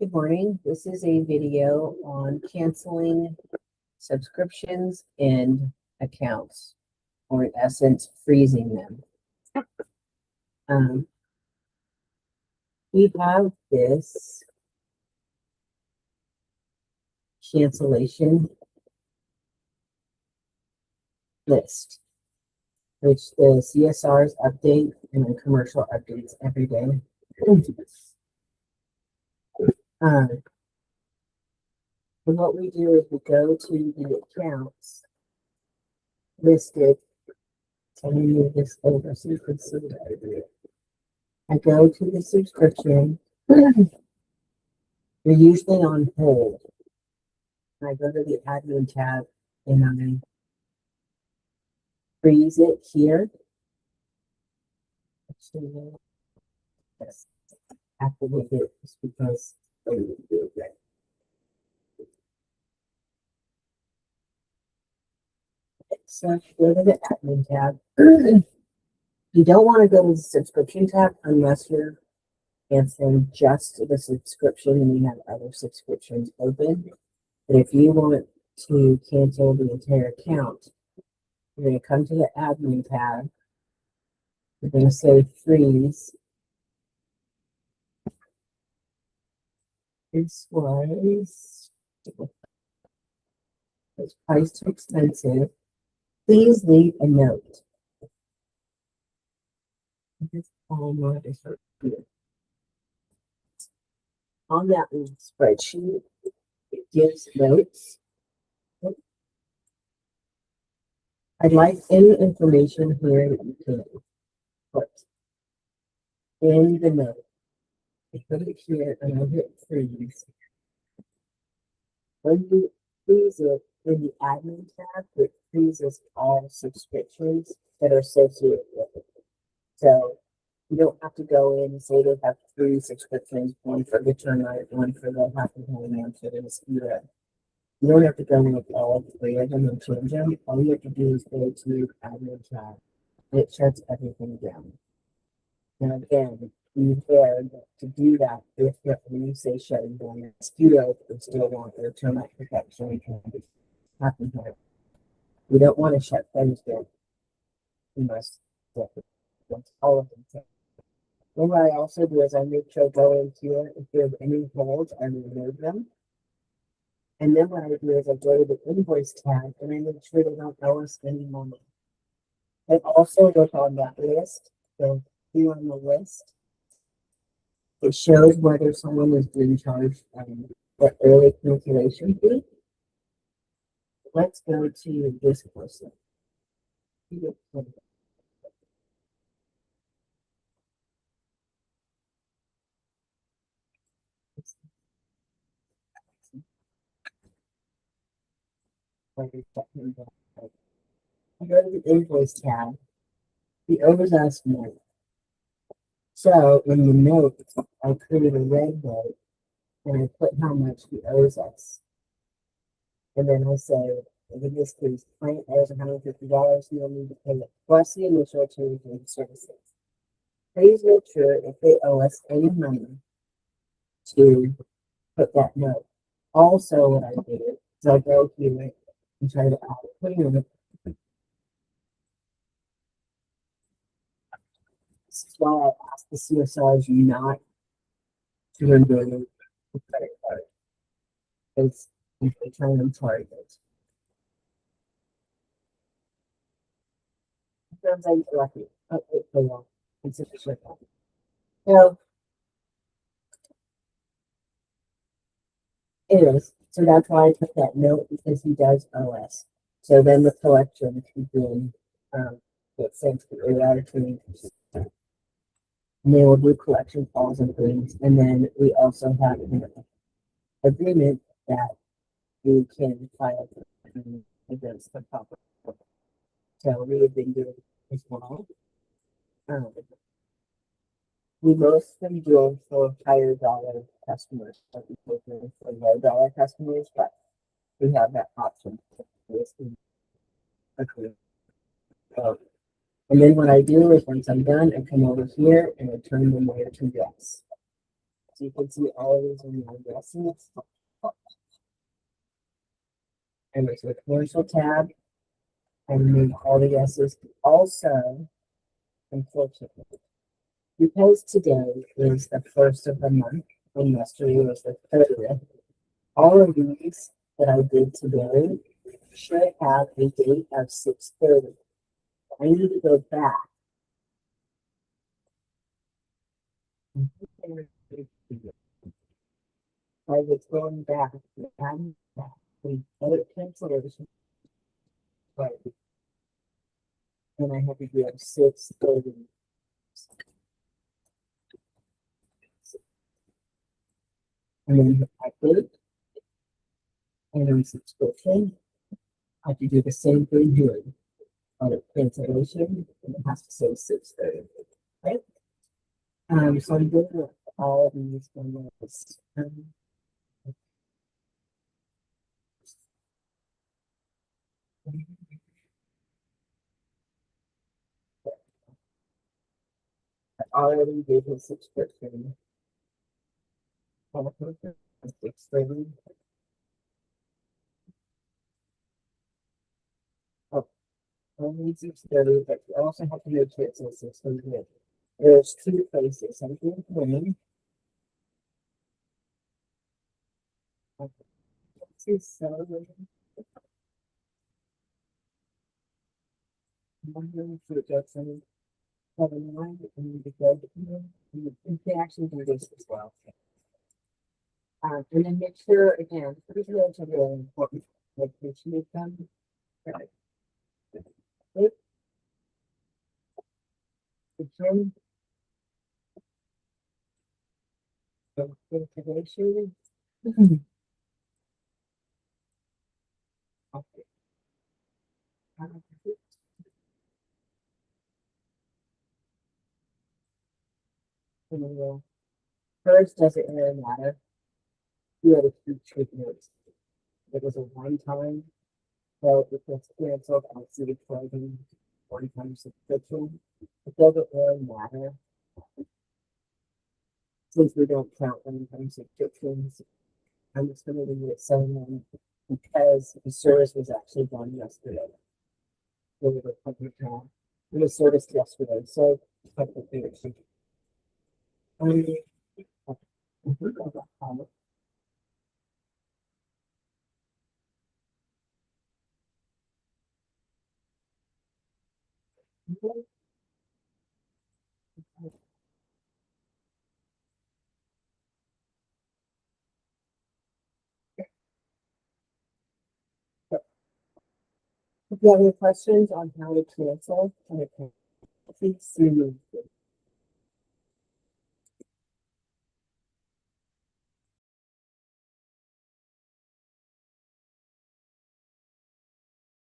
Good morning. This is a video on canceling subscriptions and accounts, or in essence, freezing them. We have this cancellation list, which the CSRs update and the commercial updates every day. And what we do is we go to the accounts listed, and we move this over so you can see that. I go to the subscription. They're usually on hold. I go to the admin tab and I freeze it here. Actually, yes, activate it just because I didn't do it right. So go to the admin tab. You don't want to go to the subscription tab unless you're canceling just the subscription and you have other subscriptions open. But if you want to cancel the entire account, you're going to come to the admin tab. You're going to say freeze. This was it's priced too expensive. Please leave a note. On that spreadsheet, it gives notes. I'd like any information here that you can put in the note. I put it here and I hit freeze. When you freeze it in the admin tab, it freezes all subscriptions that are associated with it. So you don't have to go in and say they have 3 subscriptions, one for the Termite, one for the Happy Home, one for the Mosquito. You don't have to go in with all 3 of them and change them. All you have to do is go to admin tab. It shuts everything down. Now again, be fair to do that if when you say shutting down the Mosquito, they still want their Termite protection and Happy Home. We don't want to shut things down. We must all of them. Then what I also do is I make sure I go in here, if there's any holds, I remove them. And then what I do is I go to the invoice tab and I make sure they don't owe us any money. I also look on that list, so here on the list, it shows whether someone is being charged the early cancellation fee. Let's go to this person. I go to the invoice tab. He owes us money. So in the note, I create a red note and I put how much he owes us. And then I say, in this case, client owes $150, you'll need to pay it plus the initial change in services. Please make sure if they owe us any money to put that note. Also, what I do is I go here and try to add a payment. This is why I ask the CSRs not to remove the credit card. It's they try and charge it. Sometimes I get lucky. Oh, wait, hold on. It's a short one. So anyways, so that's why I took that note because he does owe us. So then the collection can be get sent to the attitude. And they will do collection calls and things. And then we also have an agreement that we can file against the public. So we have been doing as well. We mostly do for higher dollar customers, but we do for low dollar customers, but we have that option. And then what I do is once I'm done, I come over here and I turn them over to yes. So you can see all of these in my yeses. And there's the commercial tab, and then all the yeses. Also, unfortunately, because today is the first of the month, and yesterday was the 30th, all of these that I did today should have a date of 6:30. I need to go back. I was going back and we edit cancellation, but and I have to do it 6:30. And then I date and then subscription. I have to do the same thing here. Audit cancellation, and it has to say 6:30. Right? So I'm doing all these on this. I already did his subscription. 6:30. Oh, only 6:30, but you also have to make sure it says 6:30. There's two places. I'm doing winning. See celebrating. I'm going to adjust some of the line and the good. You can actually do this as well. And then make sure again, these roads are really important. Like make sure you've done right. If the term of integration. Okay. First, does it really matter? You had a few treatments. It was a one time, so if it's canceled, I'll see the clothing one time subscription. It doesn't really matter since we don't count one time subscriptions. I'm just going to leave it saying because the service was actually done yesterday. Over the public now. It was serviced yesterday, so technically it should. If you have any questions on how to cancel, please see me.